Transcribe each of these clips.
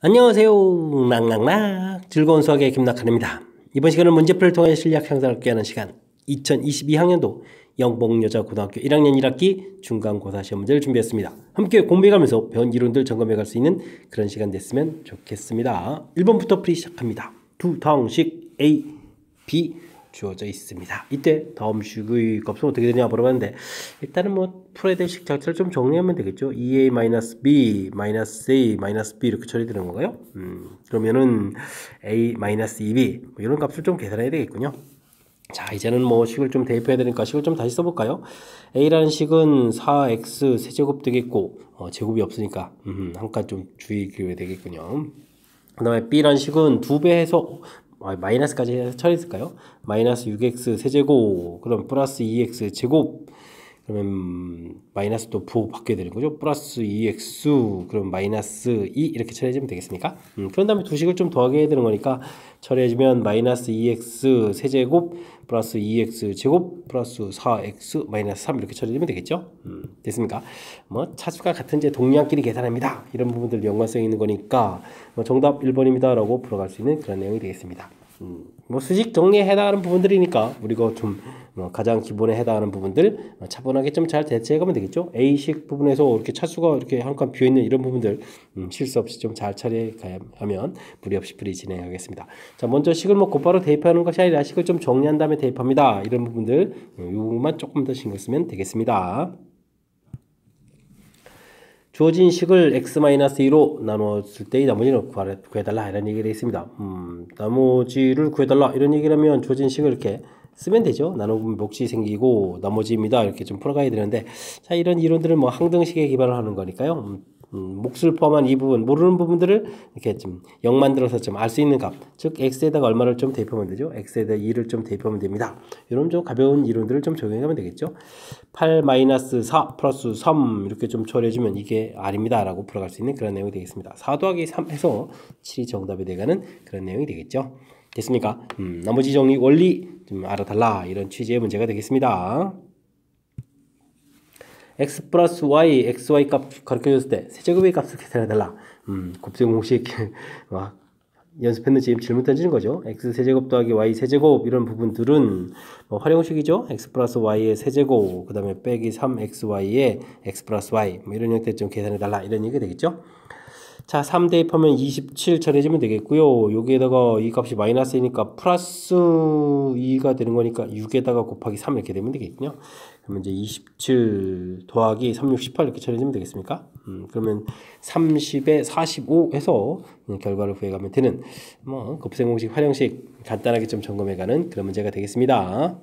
안녕하세요. 낭낭낭 즐거운 수학의 김낙한입니다. 이번 시간은 문제풀이를 통해 실력 향상을 얻게 하는 시간 2022학년도 영봉여자고등학교 1학년 1학기 중간고사 시험 문제를 준비했습니다. 함께 공부해가면서 배운 이론들 점검해갈 수 있는 그런 시간 됐으면 좋겠습니다. 1번부터 풀이 시작합니다. 두 다음식 A, B 주어져 있습니다. 이때 다음식의 값은 어떻게 되냐 물어봤는데 일단은 뭐 풀어야 될 식 자체를 좀 정리하면 되겠죠. 2a-b, -a, -b 이렇게 처리되는 건가요? 그러면은 a-2b 뭐 이런 값을 좀 계산해야 되겠군요. 자, 이제는 뭐 식을 좀 대입해야 되니까 식을 좀 다시 써볼까요? a라는 식은 4x 세제곱 되겠고 제곱이 없으니까 한 칸 좀 주의 기울여야 되겠군요. 그 다음에 b라는 식은 2배 해서 마이너스까지 해서 처리했을까요? 마이너스 6x 세제곱 그럼 플러스 2x 제곱 그러면 마이너스 또 부호 바뀌어야 되는 거죠. 플러스 2x 그럼 마이너스 2 이렇게 처리해주면 되겠습니까? 그런 다음에 두 식을 좀 더하게 해야 되는 거니까 처리해주면 마이너스 2x 세제곱 플러스 2x 제곱 플러스 4x 마이너스 3 이렇게 처리해주면 되겠죠. 됐습니까? 뭐 차수가 같은 이제 동량끼리 계산합니다. 이런 부분들 연관성이 있는 거니까 뭐 정답 1번입니다 라고 풀어갈 수 있는 그런 내용이 되겠습니다. 뭐 수식 정리에 해당하는 부분들이니까 우리가 좀 가장 기본에 해당하는 부분들 차분하게 좀 잘 대체해가면 되겠죠. A식 부분에서 이렇게 차수가 이렇게 한 칸 비어있는 이런 부분들 실수 없이 좀 잘 처리하면 무리 없이 풀이 진행하겠습니다. 자, 먼저 식을 뭐 곧바로 대입하는 것이 아니라 식을 좀 정리한 다음에 대입합니다. 이런 부분들 요것만 조금 더 신경 쓰면 되겠습니다. 주어진 식을 x-2로 나눴을 때의 나머지를 구해달라 이런 얘기가 되어 있습니다. 나머지를 구해달라 이런 얘기를 하면 주어진 식을 이렇게 쓰면 되죠. 나눠보면 몫이 생기고 나머지입니다 이렇게 좀 풀어가야 되는데 자 이런 이론들은 뭐 항등식에 기반을 하는 거니까요. 몫을 포함한 이 부분 모르는 부분들을 이렇게 좀 0 만들어서 좀 알 수 있는 값 즉 x에다가 얼마를 좀 대입하면 되죠. x에다 2를 좀 대입하면 됩니다. 이런 좀 가벼운 이론들을 좀 적용하면 되겠죠. 8-4 플러스 3 이렇게 좀 처리해주면 이게 r입니다 라고 풀어갈 수 있는 그런 내용이 되겠습니다. 4 더하기 3 해서 7이 정답이 돼가는 그런 내용이 되겠죠. 됐습니까? 나머지 정리 원리 좀 알아달라 이런 취지의 문제가 되겠습니다. x 플러스 y, xy 값 가르쳐줬을 때 세제곱의 값을 계산해달라. 곱셈 공식 연습했는지 지금 질문 던지는 거죠. x 세제곱 더하기 y 세제곱 이런 부분들은 뭐 활용식이죠. x 플러스 y의 세제곱 그 다음에 빼기 3xy의 x 플러스 y 뭐 이런 형태 좀 계산해달라 이런 얘기가 되겠죠. 자, 3 대입하면 27 처리해주면 되겠고요. 여기에다가 이 값이 마이너스이니까 플러스 2가 되는 거니까 6에다가 곱하기 3 이렇게 되면 되겠군요. 그러면 이제 27 더하기 3, 6, 18 이렇게 처리해주면 되겠습니까? 그러면 30에 45 해서 결과를 구해가면 되는 뭐 곱셈 공식, 활용식 간단하게 좀 점검해가는 그런 문제가 되겠습니다.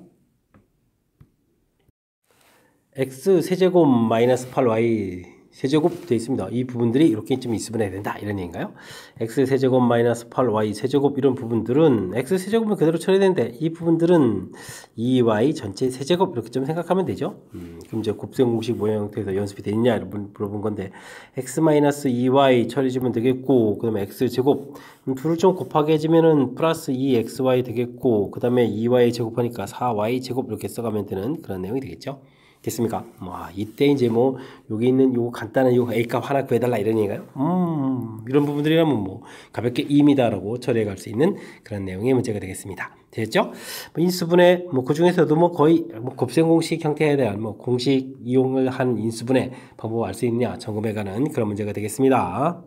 x 세제곱 마이너스 8y 세제곱 되어 있습니다. 이 부분들이 이렇게 좀 있으면 된다 이런 얘기인가요? x 세제곱 마이너스 8y 세제곱 이런 부분들은 x 세제곱은 그대로 처리되는데 이 부분들은 2y 전체 세제곱 이렇게 좀 생각하면 되죠. 그럼 이제 곱셈 공식 모양 형태에서 연습이 되느냐 이런 물어본 건데 x 마이너스 2y 처리해주면 되겠고 그 다음에 x 제곱 둘을 좀 곱하게 해주면은 플러스 2xy 되겠고 그 다음에 2y 제곱하니까 4y 제곱 이렇게 써가면 되는 그런 내용이 되겠죠. 됐습니까? 이때 이제 뭐 여기 있는 요 간단한 요 a 값 하나 구해달라 이런 얘기가요. 이런 부분들이라면 뭐 가볍게 2입니다라고 처리해 갈 수 있는 그런 내용의 문제가 되겠습니다. 됐죠? 인수분해 뭐 그 중에서도 뭐 거의 뭐 곱셈 공식 형태에 대한 뭐 공식 이용을 한 인수분해 방법을 알 수 있느냐 점검해 가는 그런 문제가 되겠습니다.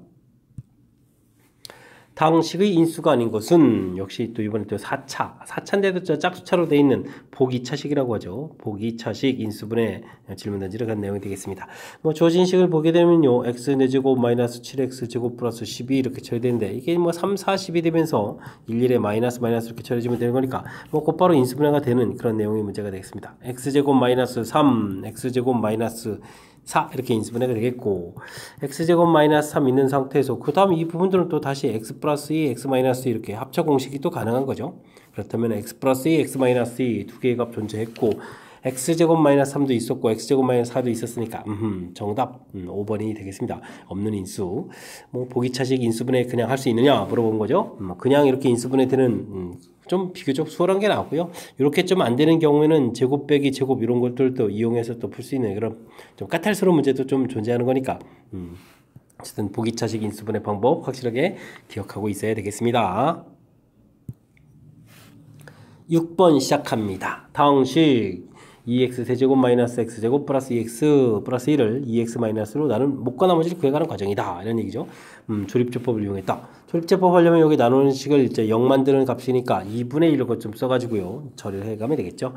당식의 인수가 아닌 것은 역시 또 이번에 또 4차인데도 저 짝수차로 되어 있는 보기차식이라고 하죠. 보기차식 인수분해 질문 던지러 간 내용이 되겠습니다. 뭐 주어진 식을 보게 되면요. x 내제곱 마이너스 7x 제곱 플러스 12 이렇게 처리되는데 이게 뭐 3, 4, 10이 되면서 1, 1에 마이너스 이렇게 처리해주면 되는 거니까 뭐 곧바로 인수분해가 되는 그런 내용의 문제가 되겠습니다. x제곱 마이너스 3, x제곱 마이너스 4 이렇게 인수분해가 되겠고 x제곱 마이너스 3 있는 상태에서 그 다음 이 부분들은 또 다시 x 플러스 2, x 마이너스 2 이렇게 합차 공식이 또 가능한 거죠. 그렇다면 x 플러스 2, x 마이너스 2 두 개의 값 존재했고 x제곱 마이너스 3도 있었고 x제곱 마이너스 4도 있었으니까 정답 5번이 되겠습니다. 없는 인수 뭐 보기차식 인수분해 그냥 할 수 있느냐 물어본 거죠. 그냥 이렇게 인수분해 되는 좀 비교적 수월한 게 나왔고요. 이렇게 좀 안 되는 경우에는 제곱 빼기 제곱 이런 것들도 이용해서 또 풀 수 있는 그런 좀 까탈스러운 문제도 좀 존재하는 거니까 어쨌든 보기차식 인수분해 방법 확실하게 기억하고 있어야 되겠습니다. 6번 시작합니다. 다음식 2x 세제곱 마이너스 x제곱 플러스 2x 플러스 1을 2x 마이너스로 나눈 목과 나머지를 구해가는 과정이다. 이런 얘기죠. 조립제법을 이용했다. 조립제법 하려면 여기 나누는 식을 이제 0 만드는 값이니까 2분의 1을 좀 써가지고요. 처리를 해가면 되겠죠.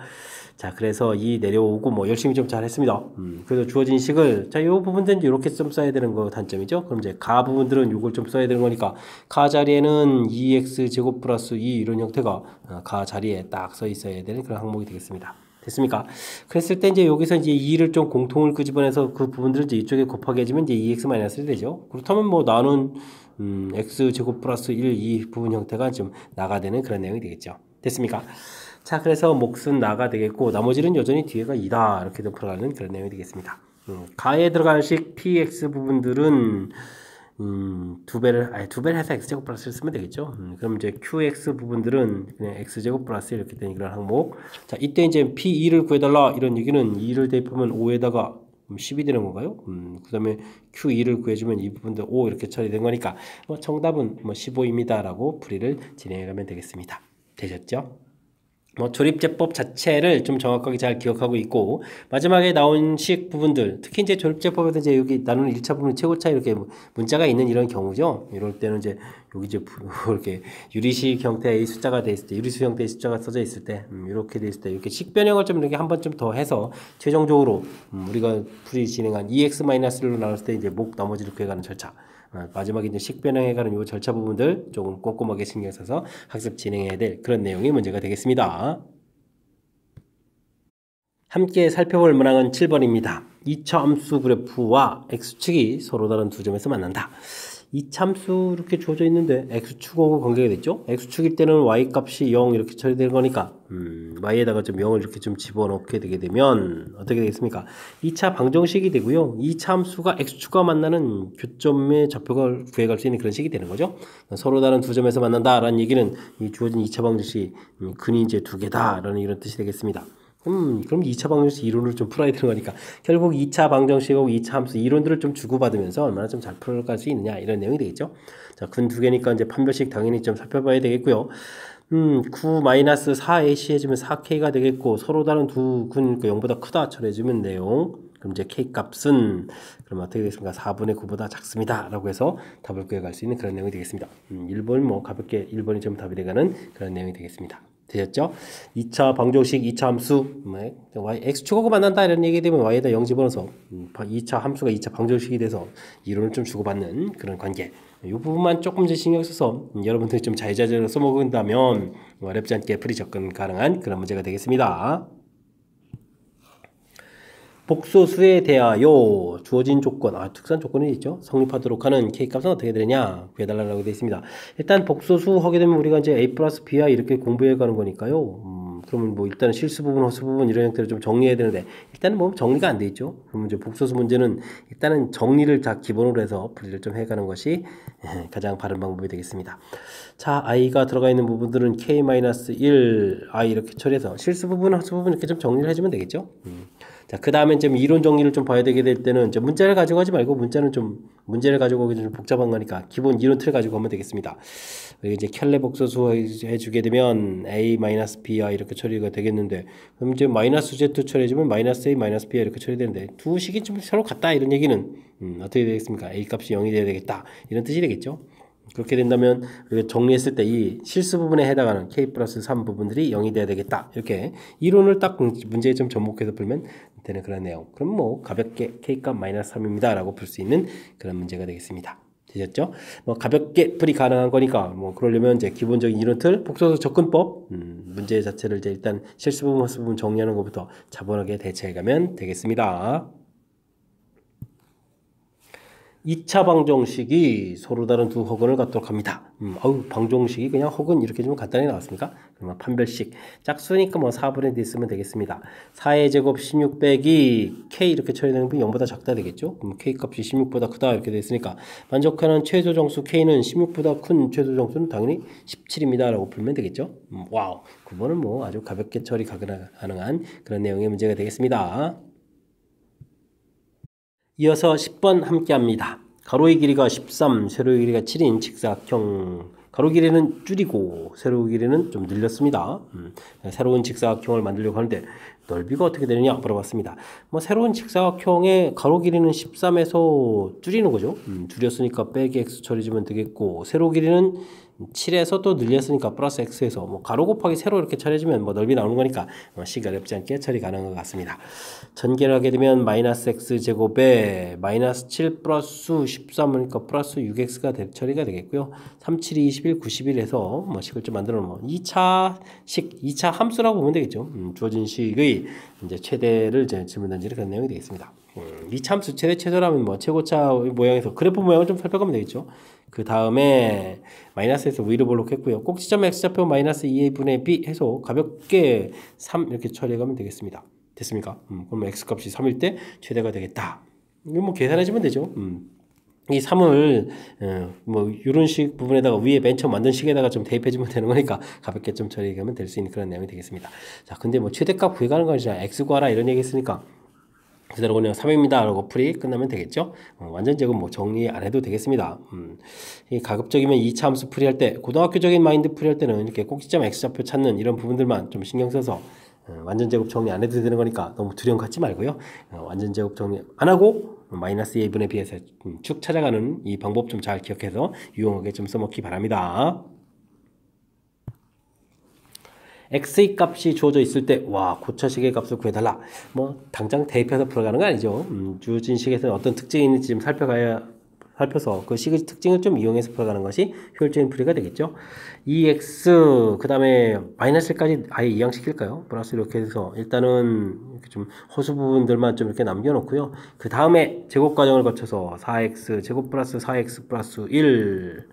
자, 그래서 이 내려오고 뭐 열심히 좀 잘했습니다. 그래서 주어진 식을 자, 요 부분들은 이렇게 좀 써야 되는 거 단점이죠. 그럼 이제 가 부분들은 요걸 좀 써야 되는 거니까 가 자리에는 2x 제곱 플러스 2 이런 형태가 가 자리에 딱 써 있어야 되는 그런 항목이 되겠습니다. 됐습니까? 그랬을 때 이제 여기서 이제 2를 좀 공통을 끄집어내서 그 부분들을 이제 이쪽에 곱하기 해주면 이제 2x 마이너스를 되죠. 그렇다면 뭐 나눈 x 제곱 플러스 1 이 부분 형태가 좀 나가 되는 그런 내용이 되겠죠. 됐습니까? 자, 그래서 몫은 나가 되겠고 나머지는 여전히 뒤에가 2다 이렇게 풀어가는 그런 내용이 되겠습니다. 가에 들어가는 식 px 부분들은 두 배를 해서 x제곱 플러스를 쓰면 되겠죠. 그럼 이제 qx 부분들은 그냥 x제곱 플러스 이렇게 되는 그런 항목. 자, 이때 이제 p2를 구해달라 이런 얘기는 2를 대입하면 5에다가 10이 되는 건가요? 그 다음에 q2를 구해주면 이 부분도 5 이렇게 처리된 거니까 정답은 15입니다 라고 풀이를 진행해 가면 되겠습니다. 되셨죠? 조립제법 자체를 좀 정확하게 잘 기억하고 있고 마지막에 나온 식 부분들 특히 이제 조립제법에서 이제 여기 나누는 1차 부분 최고차 이렇게 문자가 있는 이런 경우죠. 이럴 때는 이제 여기 이제 이렇게 유리식 형태의 숫자가 돼 있을 때 유리수 형태의 숫자가 써져 있을 때 이렇게 돼 있을 때 이렇게 식 변형을 좀 이렇게 한 번 좀 더 해서 최종적으로 우리가 풀이 진행한 2x-1로 나눴을 때 이제 목 나머지를 구해가는 절차 마지막에 이제 식 변형해가는 요 절차 부분들 조금 꼼꼼하게 신경 써서 학습 진행해야 될 그런 내용이 문제가 되겠습니다. 함께 살펴볼 문항은 7번입니다. 2차 함수 그래프와 x축이 서로 다른 두 점에서 만난다. 2차 함수 이렇게 주어져 있는데 x축하고 관계가 됐죠? x축일 때는 y값이 0 이렇게 처리되는 거니까 y에다가 좀 0을 이렇게 좀 집어넣게 되게 되면 어떻게 되겠습니까? 2차 방정식이 되고요. 2차 함수가 x축과 만나는 교점의 좌표를 구해갈 수 있는 그런 식이 되는 거죠. 서로 다른 두 점에서 만난다라는 얘기는 이 주어진 2차 방정식이 근이 이제 두 개다라는 이런 뜻이 되겠습니다. 그럼 2차 방정식 이론을 좀 풀어야 되는 거니까 결국 2차 방정식하고 2차 함수 이론들을 좀 주고받으면서 얼마나 좀 잘 풀어갈 수 있느냐 이런 내용이 되겠죠. 자, 근 두 개니까 이제 판별식 당연히 좀 살펴봐야 되겠고요. 9-4ac 해주면 4k가 되겠고 서로 다른 두 근이니까 0보다 크다 처리해주면 내용. 그럼 이제 k 값은 그럼 어떻게 되겠습니까? 4분의 9보다 작습니다. 라고 해서 답을 구해갈 수 있는 그런 내용이 되겠습니다. 1번 뭐 가볍게 1번이 좀 답이 되가는 그런 내용이 되겠습니다. 되셨죠? 2차 방정식, 2차 함수, x축하고 만난다 이런 얘기 되면 y에다 0 집어넣어서 2차 함수가 2차 방정식이 돼서 이론을 좀 주고받는 그런 관계. 이 부분만 조금 더 신경 써서 여러분들이 좀 자유자재로 써먹은다면 어렵지 않게 풀이 접근 가능한 그런 문제가 되겠습니다. 복소수에 대하여 주어진 조건, 특수한 조건이 있죠. 성립하도록 하는 k값은 어떻게 되느냐 구해달라고 되어 있습니다. 일단 복소수 하게 되면 우리가 이제 a 플러스 b야 이렇게 공부해 가는 거니까요. 그러면 뭐 일단은 실수 부분, 허수 부분 이런 형태로 좀 정리해야 되는데 일단은 뭐 정리가 안 돼 있죠. 그러면 이제 복소수 문제는 일단은 정리를 다 기본으로 해서 풀이를 좀 해가는 것이 가장 바른 방법이 되겠습니다. 자, i가 들어가 있는 부분들은 k-1 i 이렇게 처리해서 실수 부분, 허수 부분 이렇게 좀 정리를 해주면 되겠죠. 자, 그 다음에 좀 이론 정리를 좀 봐야 되게 될 때는 이제 문자를 가지고 하지 말고 문제를 가지고 오기 좀 복잡한 거니까 기본 이론 틀을 가지고 하면 되겠습니다. 이제 켈레 복소수 해주게 되면 a-b야 이렇게 처리가 되겠는데 그럼 이제 마이너스 z 처리해주면 마이너스 a 마이너스 b야 이렇게 처리되는데 두 식이 좀 서로 같다 이런 얘기는 어떻게 되겠습니까? a 값이 0이 돼야 되겠다 이런 뜻이 되겠죠. 그렇게 된다면 우리가 정리했을 때 이 실수 부분에 해당하는 k 플러스 3 부분들이 0이 돼야 되겠다. 이렇게 이론을 딱 문제에 좀 접목해서 풀면 되는 그런 내용. 그럼 뭐 가볍게 k값 마이너스 3입니다. 라고 풀 수 있는 그런 문제가 되겠습니다. 되셨죠? 뭐 가볍게 풀이 가능한 거니까 뭐 그러려면 이제 기본적인 이론 틀, 복소수 접근법, 문제 자체를 이제 일단 실수 부분, 허수 부분 정리하는 것부터 차분하게 대처해 가면 되겠습니다. 2차 방정식이 서로 다른 두 허근을 갖도록 합니다. 방정식이 그냥 허근 이렇게 좀 간단히 나왔습니까? 그러면 판별식. 짝수니까 뭐 4분의 1 쓰면 되겠습니다. 4의 제곱 16 빼기 k 이렇게 처리되는 게 0보다 작다 되겠죠? 그럼 k 값이 16보다 크다 이렇게 됐으니까 만족하는 최소 정수 k는 16보다 큰 최소 정수는 당연히 17입니다. 라고 풀면 되겠죠? 와우. 9번은 뭐 아주 가볍게 처리 가능한 그런 내용의 문제가 되겠습니다. 이어서 10번 함께 합니다. 가로의 길이가 13, 세로의 길이가 7인 직사각형. 가로 길이는 줄이고 세로 길이는 좀 늘렸습니다. 새로운 직사각형을 만들려고 하는데 넓이가 어떻게 되느냐 물어봤습니다. 뭐 새로운 직사각형의 가로 길이는 13에서 줄이는 거죠. 줄였으니까 빼기 x 처리해주면 되겠고, 세로 길이는 7에서 또 늘렸으니까 플러스 x에서 뭐 가로 곱하기 세로 이렇게 처리해주면 뭐 넓이 나오는 거니까 시가 어렵지 않게 처리 가능한 것 같습니다. 전개를 하게 되면 마이너스 x 제곱에 마이너스 7 플러스 13이니까 플러스 6x가 처리가 되겠고요. 3, 7, 21, 91에서 뭐 식을 좀 만들어 놓으면 2차 함수라고 보면 되겠죠. 주어진 식의 이제 최대를 이제 질문 던지는 그런 내용이 되겠습니다. 2차 함수 최대 최소라면 뭐 최고차 모양에서 그래프 모양을 좀 살펴보면 되겠죠. 그 다음에 마이너스에서 위로 볼록했고요. 꼭지점 x좌표 마이너스 2a분의 b 해서 가볍게 3 이렇게 처리해가면 되겠습니다. 됐습니까? 그럼 x값이 3일 때 최대가 되겠다. 이거 뭐 계산해주면 되죠. 이 3을 뭐 이런 식 부분에다가 위에 맨 처음 만든 식에다가 좀 대입해주면 되는 거니까 가볍게 좀 처리하면 될 수 있는 그런 내용이 되겠습니다. 자, 근데 뭐 최대값 구해가는 거 아니잖아. x 구하라 이런 얘기 했으니까 그대로 그냥 3입니다 라고 풀이 끝나면 되겠죠. 완전 제곱 뭐 정리 안 해도 되겠습니다. 이 가급적이면 2차 함수 풀이할 때, 고등학교적인 마인드 풀이할 때는 이렇게 꼭지점 x좌표 찾는 이런 부분들만 좀 신경 써서 완전 제곱 정리 안 해도 되는 거니까 너무 두려움 갖지 말고요. 완전 제곱 정리 안 하고 마이너스 a분의 b에서 축 찾아가는 이 방법 좀 잘 기억해서 유용하게 좀 써먹기 바랍니다. x의 값이 주어져 있을 때, 와, 고차식의 값을 구해달라. 뭐 당장 대입해서 풀어가는 거 아니죠. 주어진 식에서는 어떤 특징이 있는지 좀 살펴서 그 식의 특징을 좀 이용해서 풀어가는 것이 효율적인 풀이가 되겠죠. 2x 그 다음에 마이너스까지 아예 이항시킬까요? 플러스 이렇게 해서 일단은 이렇게 좀 허수 부분들만 좀 이렇게 남겨놓고요. 그 다음에 제곱 과정을 거쳐서 4x 제곱 플러스 4x 플러스 1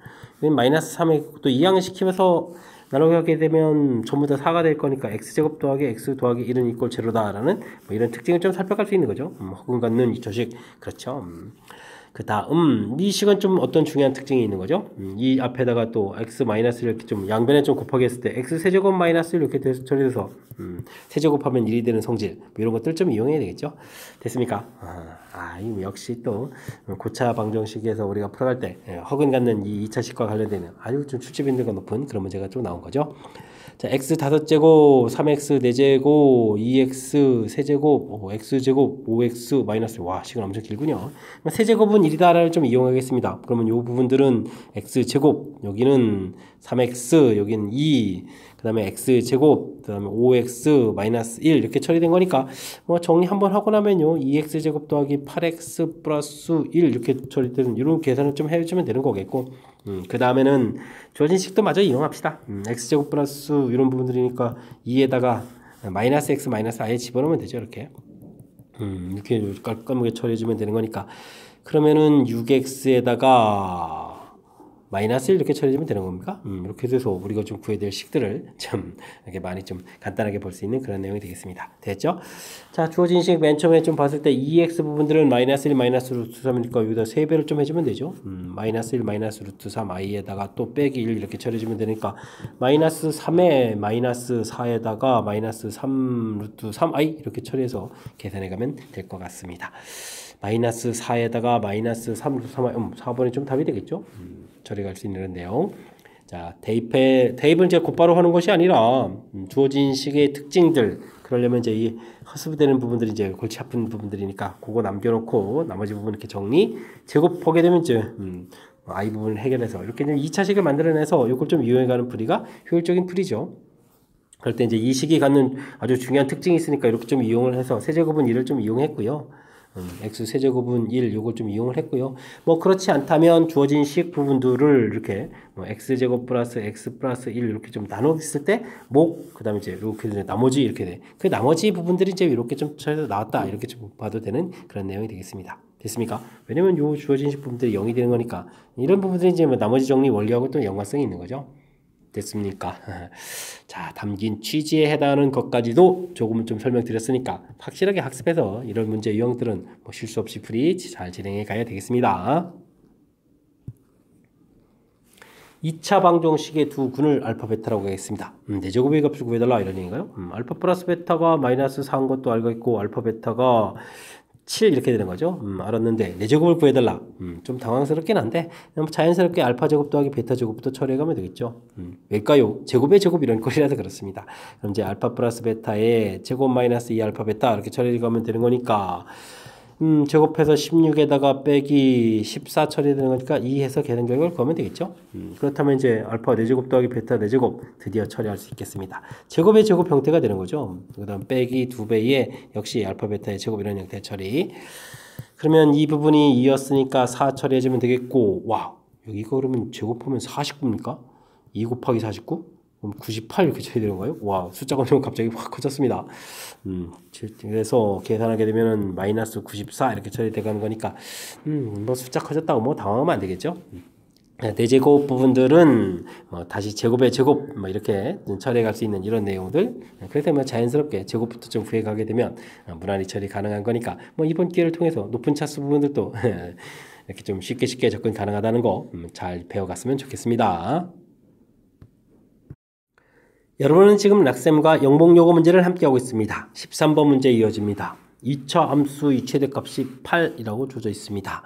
마이너스 3에 또 이항시키면서 나누게 되면 전부 다 4가 될 거니까 x제곱 더하기 x 더하기 1은 이꼴 제로다라는 뭐 이런 특징을 좀 살펴갈 수 있는 거죠. 허근 갖는 이 조식. 그렇죠. 그 다음 이 식은 좀 어떤 중요한 특징이 있는 거죠. 이 앞에다가 또 x 마이너스를 이렇게 좀 양변에 좀 곱하기 했을 때 x 세제곱 마이너스 이렇게 처리해서 세제곱하면 1이 되는 성질 뭐 이런 것들 좀 이용해야 되겠죠. 됐습니까? 이 역시 또 고차 방정식에서 우리가 풀어갈 때 허근 갖는 이 2차 식과 관련되는 아주 좀 출제 빈도가 높은 그런 문제가 좀 나온 거죠. 자, x 5제곱, 3x 4제곱, 2x 세제곱, x제곱, 5x 마이너스. 와, 시간 엄청 길군요. 세제곱은 1이다를 좀 이용하겠습니다. 그러면 이 부분들은 x제곱, 여기는 3x, 여기는 2, 그 다음에 x제곱, 그 다음에 5x 마이너스 1 이렇게 처리된 거니까 뭐 정리 한번 하고 나면요 2x제곱 더하기 8x 플러스 1 이렇게 처리되는 이런 계산을 좀 해주면 되는 거겠고, 그 다음에는 주어진 식도 마저 이용합시다. x제곱 플러스 이런 부분들이니까 2에다가 마이너스 x 마이너스 아예 집어넣으면 되죠. 이렇게 깔끔하게 처리해주면 되는 거니까, 그러면은 6x에다가 마이너스 1 이렇게 처리해주면 되는 겁니까? 이렇게 돼서 우리가 좀 구해야 될 식들을 좀 이렇게 많이 좀 간단하게 볼 수 있는 그런 내용이 되겠습니다. 됐죠? 자, 주어진 식 맨 처음에 좀 봤을 때 2x 부분들은 마이너스 1 마이너스 루트 3이니까 여기다 3배를 좀 해주면 되죠. 마이너스 1 마이너스 루트 3 i에다가 또 빼기 1 이렇게 처리해주면 되니까 마이너스 3에 마이너스 4에다가 마이너스 3 루트 3i 이렇게 처리해서 계산해가면 될 것 같습니다. 마이너스 4에다가 마이너스 3 루트 3i 4번이 좀 답이 되겠죠? 처리할 수 있는 내용. 자, 대입을 이제 곧바로 하는 것이 아니라 주어진 식의 특징들, 그러려면 이제 이 허습되는 부분들이 이제 골치 아픈 부분들이니까 그거 남겨놓고 나머지 부분 이렇게 정리 제곱하게 되면 이제 i 부분을 해결해서 이렇게 좀 2차식을 만들어내서 이걸 좀 이용해가는 풀이가 효율적인 풀이죠. 그럴 때 이제 이 식이 갖는 아주 중요한 특징이 있으니까 이렇게 좀 이용을 해서 세제곱은 1을 좀 이용했고요. x 세제곱은 1 요걸 좀 이용을 했고요. 뭐 그렇지 않다면 주어진 식 부분들을 이렇게 뭐 x제곱 플러스 x 플러스 1 이렇게 좀 나눴을 때 그 다음에 이제 이렇게 나머지 이렇게 돼. 그 나머지 부분들이 이제 이렇게 좀 나왔다 이렇게 좀 봐도 되는 그런 내용이 되겠습니다. 됐습니까? 왜냐면 요 주어진 식 부분들이 0이 되는 거니까 이런 부분들이 이제 뭐 나머지 정리 원리하고 또 연관성이 있는 거죠. 됐습니까? 자, 담긴 취지에 해당하는 것까지도 조금은 좀 설명드렸으니까 확실하게 학습해서 이런 문제 유형들은 뭐 실수 없이 풀이 잘 진행해 가야 되겠습니다. 2차 방정식의 두 근을 알파 베타라고 하겠습니다. 제곱의 값을 구해달라 이런 얘기인가요? 알파 플러스 베타가 마이너스 4인 것도 알고 있고 알파 베타가 7 이렇게 되는 거죠. 알았는데 4제곱을 구해달라. 좀 당황스럽긴 한데 자연스럽게 알파 제곱 더하기 베타 제곱부터 처리해가면 되겠죠. 왜일까요? 제곱의 제곱 이런 꼴이라서 그렇습니다. 그럼 이제 알파 플러스 베타에 제곱 마이너스 2 알파 베타 이렇게 처리해가면 되는 거니까 제곱해서 16에다가 빼기 14 처리되는 거니까 2 해서 계산 결과를 구하면 되겠죠. 그렇다면 이제 알파 4제곱 더하기 베타 4제곱 드디어 처리할 수 있겠습니다. 제곱의 제곱 형태가 되는 거죠. 그 다음 빼기 2배에 역시 알파 베타의 제곱 이런 형태 처리. 그러면 이 부분이 2였으니까 4 처리해주면 되겠고, 와, 여기 이거 그러면 제곱하면 49입니까? 2 곱하기 49? 그럼 98 이렇게 처리되는 거예요? 와, 숫자가 너무 갑자기 확 커졌습니다. 그래서 계산하게 되면은 마이너스 94 이렇게 처리돼가는 거니까, 뭐 숫자 커졌다고 뭐 당황하면 안 되겠죠? 4제곱 부분들은 다시 제곱의 제곱 뭐 이렇게 처리해갈 수 있는 이런 내용들. 그래서 뭐 자연스럽게 제곱부터 좀 구해가게 되면 무난히 처리 가능한 거니까 뭐 이번 기회를 통해서 높은 차수 부분들도 이렇게 좀 쉽게 접근 가능하다는 거 잘 배워갔으면 좋겠습니다. 여러분은 지금 락셈과 영봉요거 문제를 함께하고 있습니다. 13번 문제 이어집니다. 2차 함수의 최대값이 8이라고 주어져 있습니다.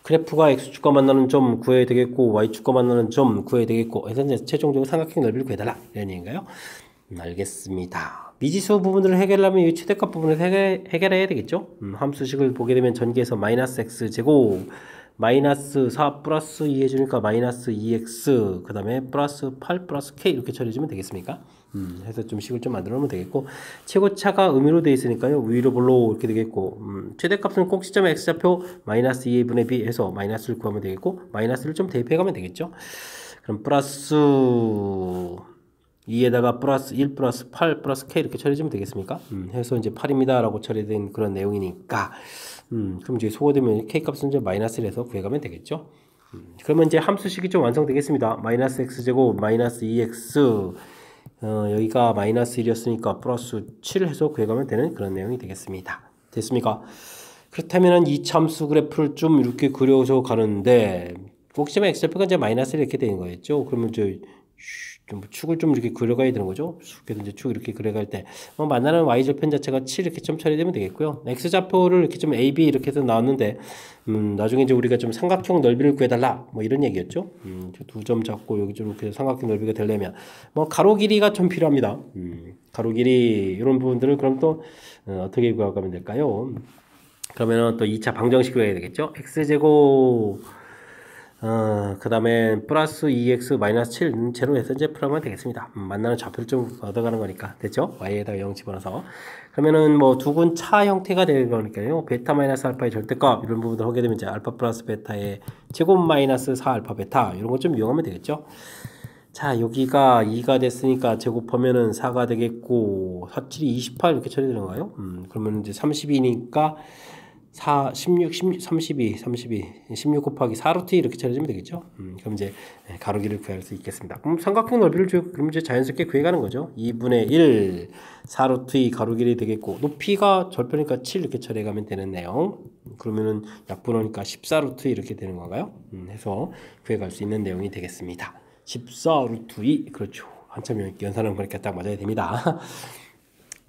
그래프가 x축과 만나는 점 구해야 되겠고 y축과 만나는 점 구해야 되겠고 해서 이제 최종적으로 삼각형 넓이를 구해달라 이런 얘기인가요? 알겠습니다. 미지수 부분들을 해결하려면 이 최대값 부분을 해결해야 되겠죠? 함수식을 보게 되면 전개해서 마이너스 x제곱 마이너스 4 플러스 2 해주니까 마이너스 2x 그 다음에 플러스 8 플러스 k 이렇게 처리해주면 되겠습니까? 해서 좀 식을 좀 만들어 놓으면 되겠고 최고차가 의미로 되어 있으니까요 위로 볼로 이렇게 되겠고 최대값은 꼭 시점 x좌표 마이너스 2분의 b 해서 마이너스를 구하면 되겠고 마이너스를 좀 대입해 가면 되겠죠. 그럼 플러스 2에다가 플러스 1 플러스 8 플러스 k 이렇게 처리해주면 되겠습니까? 해서 이제 8입니다 라고 처리된 그런 내용이니까 그럼 이제 소거되면 k값은 이제 마이너스를 해서 구해가면 되겠죠. 그러면 이제 함수식이 좀 완성되겠습니다. 마이너스 x제곱 마이너스 2x 여기가 마이너스 1이었으니까 플러스 7 해서 구해가면 되는 그런 내용이 되겠습니다. 됐습니까? 그렇다면 이 참수 그래프를 좀 이렇게 그려서 가는데 꼭지점의 x좌표가 이제 마이너스 이렇게 되는 거였죠. 그러면 이제 좀 축을 좀 이렇게 그려가야 되는 거죠. 그래서 이제 축 이렇게 그려갈 때 만나는 y절편 자체가 7 이렇게 좀 처리되면 되겠고요. x좌표를 이렇게 좀 a, b 이렇게 해서 나왔는데 나중에 이제 우리가 좀 삼각형 넓이를 구해달라 뭐 이런 얘기였죠. 두 점 잡고 여기 좀 이렇게 삼각형 넓이가 되려면 뭐 가로 길이가 좀 필요합니다. 가로 길이 이런 부분들을 그럼 또 어떻게 구하면 될까요? 그러면은 또 2차 방정식으로 해야 되겠죠. x제곱 그 다음에 플러스 2x 마이너스 7 제로 해서 이제 풀어가면 되겠습니다. 만나는 좌표를 좀 얻어가는 거니까 됐죠? y에다가 0 집어넣어서 그러면은 뭐 두근 차 형태가 되는 거니까요. 베타 마이너스 알파의 절대값 이런 부분을 하게 되면 이제 알파 플러스 베타의 제곱 마이너스 4 알파 베타 이런 거 좀 이용하면 되겠죠? 자 여기가 2가 됐으니까 제곱하면은 4가 되겠고 4, 7이 28 이렇게 처리되는 거예요. 그러면 이제 32니까 4, 16, 32, 16 곱하기 4루트 이렇게 처리하면 되겠죠. 그럼 이제 가로길을 구할 수 있겠습니다. 그럼 삼각형 넓이를 그럼 이제 자연스럽게 구해가는 거죠. 2분의 1, 4루트 가로길이 되겠고 높이가 절편이니까 7 이렇게 처리해가면 되는 내용. 그러면은 약분하니까 14루트 이렇게 되는 건가요? 해서 구해갈 수 있는 내용이 되겠습니다. 14루트 2 그렇죠. 한참 연산한 거니까 딱 맞아야 됩니다.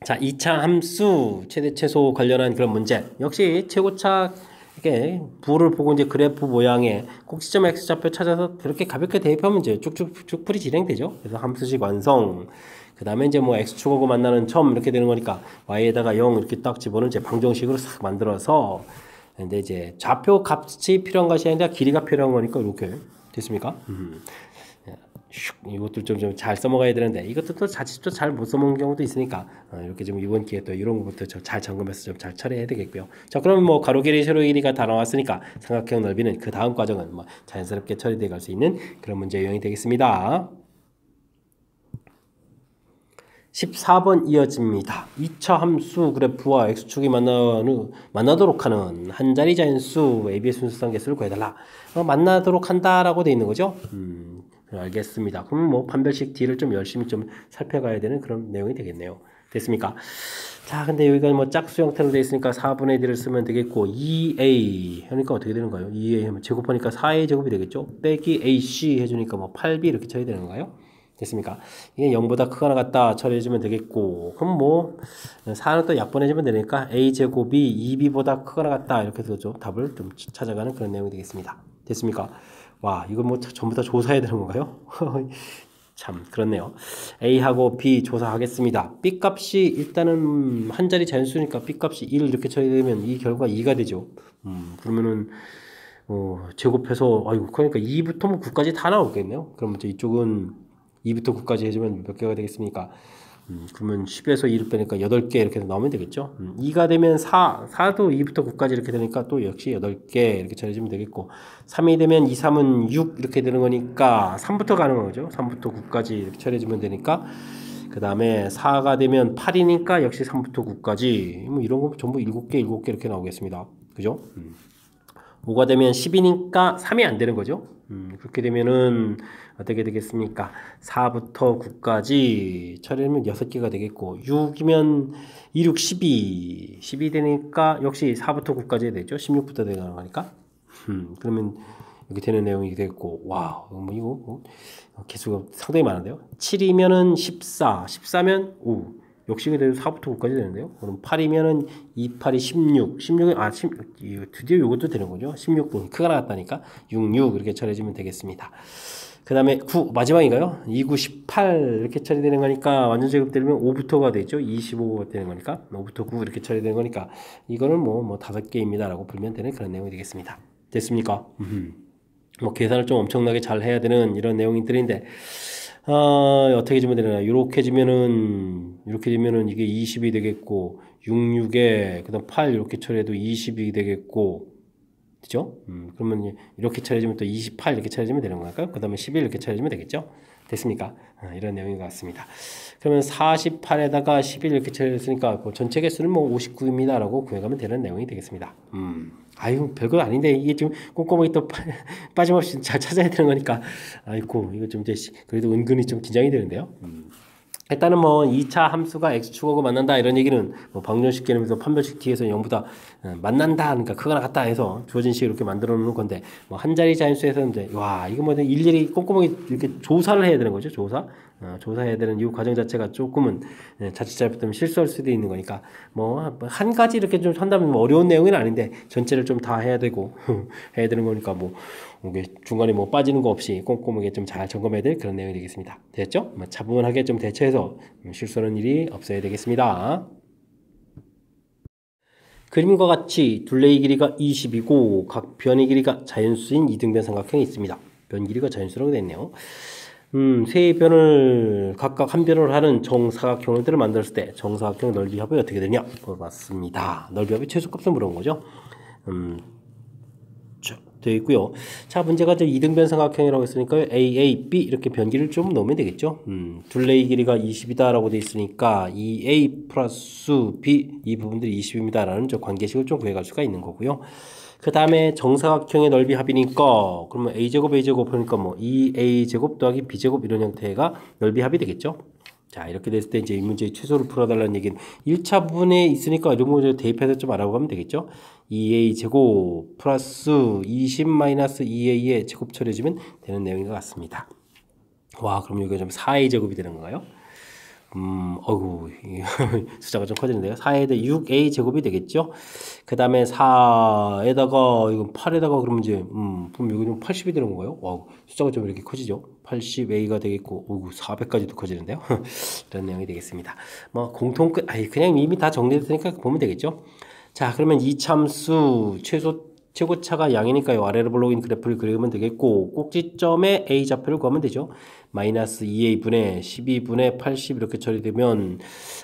자, 2차 함수 최대 최소 관련한 그런 문제. 역시 최고차 이렇게 부를 보고 이제 그래프 모양의 꼭지점 x좌표 찾아서 그렇게 가볍게 대입하면 이제 쭉쭉 풀이 진행되죠. 그래서 함수식 완성. 그 다음에 이제 뭐 x축하고 만나는 점 이렇게 되는 거니까 y에다가 0 이렇게 딱 집어넣은 이제 방정식으로 싹 만들어서 근데 이제 좌표 값이 필요한 것이 아니라 길이가 필요한 거니까 이렇게 됐습니까? 이것들 좀 잘 써먹어야 되는데 이것도 또 자칫 잘 못 써먹는 경우도 있으니까 이렇게 좀 이번 기회에 또 이런 것부터 잘 점검해서 좀 잘 처리해야 되겠고요. 자 그럼 뭐 가로 길이 세로 길이가 다 나왔으니까 삼각형 넓이는 그 다음 과정은 뭐 자연스럽게 처리돼 갈 수 있는 그런 문제 유형이 되겠습니다. 14번 이어집니다. 2차 함수 그래프와 x축이 만나도록 하는 한 자리 자연수 AB의 순수상 개수를 구해달라. 만나도록 한다라고 돼 있는 거죠. 알겠습니다. 그럼 뭐 판별식 D를 좀 열심히 좀 살펴가야 되는 그런 내용이 되겠네요. 됐습니까? 자, 근데 여기가 뭐 짝수 형태로 되어 있으니까 4분의 D를 쓰면 되겠고 2A 하니까 어떻게 되는가요? 2A 하면 제곱하니까 4A 제곱이 되겠죠? 빼기 AC 해주니까 뭐 8B 이렇게 쳐야 되는 건가요? 됐습니까? 이게 0보다 크거나 같다 처리해주면 되겠고, 그럼 뭐 4는 또 약분해주면 되니까 a제곱이 2b보다 크거나 같다 이렇게 해서 좀 답을 좀 찾아가는 그런 내용이 되겠습니다. 됐습니까? 와, 이거 뭐 전부 다 조사해야 되는 건가요? 참 그렇네요. A하고 B 조사하겠습니다. B 값이 일단은 한 자리 자연수니까 B 값이 1 이렇게 처리되면 이 결과 2가 되죠. 그러면은 제곱해서 아이고 그러니까 2부터 뭐 9까지 다 나오겠네요. 그럼 이제 이쪽은 2부터 9까지 해주면 몇 개가 되겠습니까? 그러면 10에서 2를 빼니까 8개 이렇게 나오면 되겠죠. 2가 되면 4도 2부터 9까지 이렇게 되니까 또 역시 8개 이렇게 처리해주면 되겠고, 3이 되면 2, 3은 6 이렇게 되는 거니까 3부터 가는 거죠. 3부터 9까지 이렇게 처리해주면 되니까, 그 다음에 4가 되면 8이니까 역시 3부터 9까지 뭐 이런 거 전부 7개 이렇게 나오겠습니다. 그죠? 5가 되면 10이니까 3이 안 되는 거죠. 그렇게 되면은 어떻게 되겠습니까? 4부터 9까지 처리하면 6개가 되겠고, 6이면 2, 6, 12 되니까 역시 4부터 9까지 되죠. 16부터 되는 거니까. 그러면 이렇게 되는 내용이 되겠고, 와, 뭐 이거 개수가 상당히 많은데요. 7이면은 14, 14면 5. 역시 그대로 4부터 9까지 되는데요. 그럼 8이면은 2, 8이 16, 16은 드디어 이것도 되는 거죠. 16분 크가 나왔다니까 6, 6 이렇게 처리해주면 되겠습니다. 그 다음에 9 마지막인가요? 2, 9, 18 이렇게 처리되는 거니까 완전 제곱되면 5부터가 되죠. 25가 되는 거니까 5부터 9 이렇게 처리되는 거니까 이거는 뭐 5개입니다 라고 불면 되는 그런 내용이 되겠습니다. 됐습니까? 뭐 계산을 좀 엄청나게 잘 해야 되는 이런 내용들인데, 어떻게 주면 되나? 이렇게 주면은 이게 20이 되겠고, 6, 6에 그다음 8 이렇게 처리해도 20이 되겠고, 그죠? 그러면 이렇게 처리해주면 또 28 이렇게 처리해주면 되는 걸까요? 그 다음에 11 이렇게 처리해주면 되겠죠? 됐습니까? 이런 내용인 것 같습니다. 그러면 48에다가 11 이렇게 처리했으니까 그 전체 개수는 뭐 59입니다 라고 구해가면 되는 내용이 되겠습니다. 아유 별거 아닌데 이게 좀 꼼꼼하게 또 빠짐없이 잘 찾아야 되는 거니까, 아이고 이거 좀 이제 그래도 은근히 좀 긴장이 되는데요. 일단은 뭐 2차 함수가 x축하고 만난다 이런 얘기는 뭐 방정식 개념에서 판별식 뒤에서 0보다 만난다 그러니까 크거나 같다 해서 주어진 식을 이렇게 만들어 놓는 건데, 뭐 한 자리 자연수에서는 이제 와 이거 뭐 일일이 꼼꼼하게 이렇게 조사를 해야 되는 거죠. 조사해야 되는 이 과정 자체가 조금은 자칫 잘못하면 실수할 수도 있는 거니까, 뭐 한 가지 이렇게 좀 한다면 뭐 어려운 내용은 아닌데 전체를 좀 다 해야 되고 해야 되는 거니까 뭐 이게 중간에 뭐 빠지는 거 없이 꼼꼼하게 좀 잘 점검해야 될 그런 내용이 되겠습니다. 됐죠? 차분하게 좀 대처해서 실수하는 일이 없어야 되겠습니다. 그림과 같이 둘레의 길이가 20이고 각 변의 길이가 자연수인 이등변 삼각형이 있습니다. 변 길이가 자연수라고 되어 있네요. 세 변을 각각 한 변을 하는 정사각형들을 만들었을 때 정사각형 넓이 합이 어떻게 되냐 물어봤습니다. 넓이 합의 최소값을 물어본 거죠. 되어 있고요. 자, 문제가 이제 이등변 삼각형이라고 했으니까 A, A, B 이렇게 변기를 좀 넣으면 되겠죠. 둘레의 길이가 20이다라고 되어 있으니까 2A 플러스 B 이 부분들이 20입니다라는 저 관계식을 좀 구해갈 수가 있는 거고요. 그 다음에 정사각형의 넓이 합이니까 그러면 A제곱 A제곱 그러니까 뭐 2A제곱 더하기 B제곱 이런 형태가 넓이 합이 되겠죠. 자, 이렇게 됐을 때 이제 이 문제의 최소를 풀어달라는 얘기는 1차 부분에 있으니까 이런 거 대입해서 좀 알아보면 되겠죠. 2a 제곱 플러스 20 마이너스 2a의 제곱 처리해주면 되는 내용인 것 같습니다. 와, 그럼 이거 좀 4a 제곱이 되는 건가요? 어구, 숫자가 좀 커지는데요. 4에다 6a 제곱이 되겠죠. 그 다음에 4에다가 이건 8에다가 그러면 이제 그럼 여기 좀 80이 되는 건가요? 와, 숫자가 좀 이렇게 커지죠. 80a가 되겠고, 오구 400까지도 커지는데요. 이런 내용이 되겠습니다. 뭐 공통 끝, 그냥 이미 다 정리됐으니까 보면 되겠죠. 자, 그러면 이참수 최고차가 양이니까요. 아래로 볼록인 그래프를 그리면 되겠고, 꼭지점에 a 좌표를 구하면 되죠. 마이너스 2a분의 12분의 80 이렇게 처리되면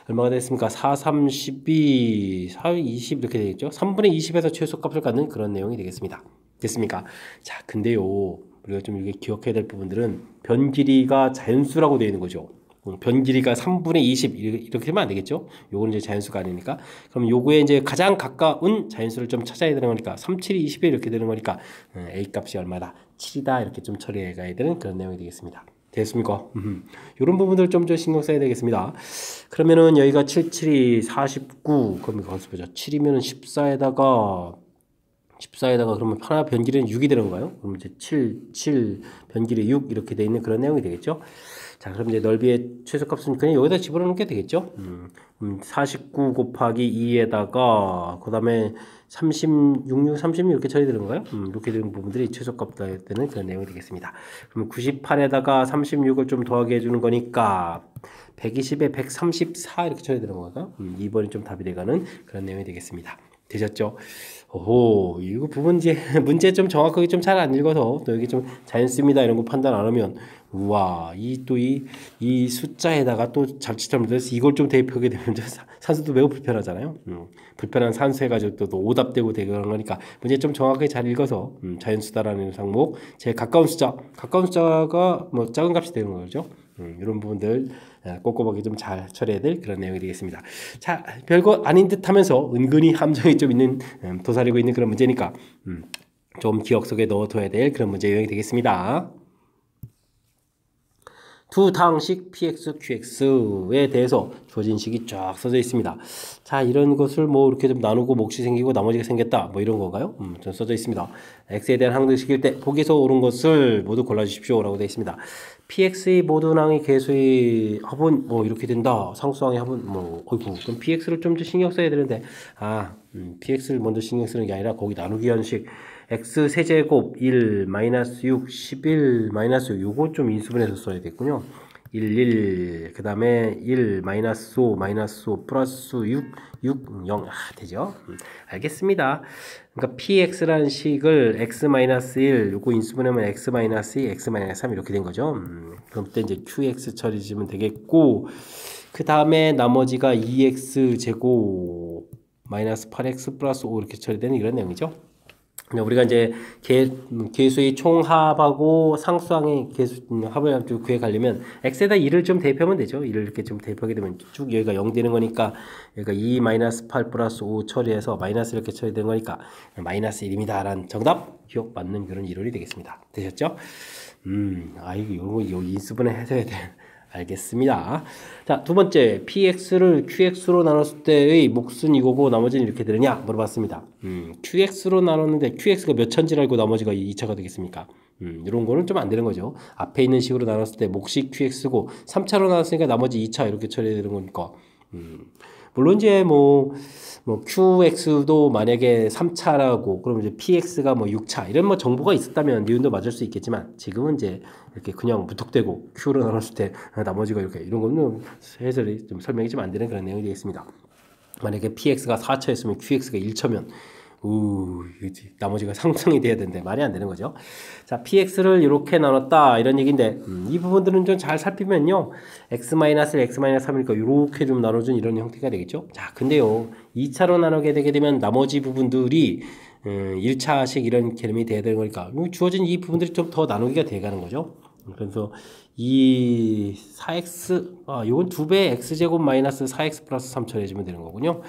얼마가 됐습니까? 4, 3, 12, 4, 20 이렇게 되겠죠. 3분의 20에서 최소값을 갖는 그런 내용이 되겠습니다. 됐습니까? 자, 근데요, 우리가 좀 이렇게 기억해야 될 부분들은 변 길이가 자연수라고 되어 있는 거죠. 변 길이가 3분의 20 이렇게 되면 안 되겠죠. 요거는 이제 자연수가 아니니까. 그럼 요거에 이제 가장 가까운 자연수를 좀 찾아야 되는 거니까 3, 7이 20에 이렇게 되는 거니까 a 값이 얼마다? 7이다 이렇게 좀 처리해 가야 되는 그런 내용이 되겠습니다. 됐습니까? 이런 부분들 좀 신경 써야 되겠습니다. 그러면은 여기가 7, 7이 49 그러면 거기서 보죠. 7이면은 14에다가 14에다가 그러면 하나 변길이는 6이 되는 건가요? 그럼 이제 7 변길이 6 이렇게 돼 있는 그런 내용이 되겠죠. 자, 그럼 이제 넓이의 최소값은 그냥 여기다 집어넣는 게 되겠죠. 49 곱하기 2에다가 그 다음에 36 이렇게 처리되는 건가요? 이렇게 되는 부분들이 최소값 되는 그런 내용이 되겠습니다. 그럼 98에다가 36을 좀 더하게 해주는 거니까 120에 134 이렇게 처리되는 건가요? 2번이 좀 답이 돼가는 그런 내용이 되겠습니다. 되셨죠? 오호, 이거 부분 문제 좀 정확하게 좀 잘 안 읽어서 또 여기 좀 자연수입니다 이런 거 판단 안 하면 우와 이 숫자에다가 또 자칫잘못해서 이걸 좀 대입하게 되면 산수도 매우 불편하잖아요. 불편한 산수 해가지고 또 오답되고 되고 그런 거니까 문제 좀 정확하게 잘 읽어서 자연수다라는 항목 제일 가까운 숫자가 뭐 작은 값이 되는 거죠. 이런 부분들 꼼꼼하게 좀 잘 처리해야 될 그런 내용이 되겠습니다. 자, 별거 아닌 듯 하면서 은근히 함정이 좀 있는 도사리고 있는 그런 문제니까 좀 기억 속에 넣어둬야 될 그런 문제 유형이 되겠습니다. 두 당식 px, qx에 대해서 주어진 식이 쫙 써져 있습니다. 자, 이런 것을 뭐 이렇게 좀 나누고 몫이 생기고 나머지가 생겼다 뭐 이런 건가요? 좀 써져 있습니다. x에 대한 항등식일 때 보기에서 옳은 것을 모두 골라주십시오 라고 되어 있습니다. px의 모든 항의 계수의 합은 뭐 이렇게 된다. 상수항의 합은 뭐 어이구 그럼 px를 좀 더 신경 써야 되는데 px를 먼저 신경 쓰는 게 아니라 거기 나누기 한식 x 세제곱 1 마이너스 6 11 마이너스 6 요거 좀 인수분해서 써야 되겠군요. 1 그 다음에 1 마이너스 5 마이너스 5 플러스 6 0 되죠. 알겠습니다. 그러니까 px라는 식을 x 마이너스 1 요거 인수분해하면 x 마이너스 2 x 마이너스 3 이렇게 된 거죠. 그럼 그때 이제 qx 처리지면 되겠고 그 다음에 나머지가 2x 제곱 마이너스 8x 플러스 5 이렇게 처리되는 이런 내용이죠. 우리가 이제 계수의 총합하고 상수항의 계수 합을 구해 가려면 x에다 2를 좀 대입하면 되죠. 2를 이렇게 좀 대입하게 되면 쭉 여기가 0 되는 거니까 여기가 2 마이너스 8 플러스 5 처리해서 마이너스 이렇게 처리된 거니까 마이너스 1입니다. 라는 정답 기억 맞는 그런 이론이 되겠습니다. 되셨죠? 이거 인수분해 해줘야 돼. 알겠습니다. 자, 두 번째 px를 qx로 나눴을 때의 몫은 이거고 나머지는 이렇게 되느냐 물어봤습니다. qx로 나눴는데 qx가 몇 차인지 알고 나머지가 2차가 되겠습니까? 이런 거는 좀 안 되는 거죠. 앞에 있는 식으로 나눴을 때 몫이 qx고 3차로 나눴으니까 나머지 2차 이렇게 처리해야 되는 거니까 물론 이제 뭐 QX도 만약에 3차라고 그러면 이제 PX가 뭐 6차 이런 뭐 정보가 있었다면 니은도 맞을 수 있겠지만 지금은 이제 이렇게 그냥 무턱대고 Q로 나눴을 때 나머지가 이렇게 이런 거는 해설이 좀 설명이 좀 안 되는 그런 내용이 되겠습니다. 만약에 PX가 4차였으면 QX가 1차면 나머지가 상승이 돼야 되는데 말이 안 되는 거죠. 자, px를 이렇게 나눴다 이런 얘기인데 이 부분들은 좀 잘 살피면요 x-1, x-3이니까 이렇게 좀 나눠준 이런 형태가 되겠죠. 자, 근데요 2차로 나누게 되게 되면 나머지 부분들이 1차식 이런 개념이 돼야 되는 거니까 주어진 이 부분들이 좀 더 나누기가 돼가는 거죠. 그래서 이 4x 요건 2배 x제곱 마이너스 4x 플러스 3 처리해주면 되는 거군요.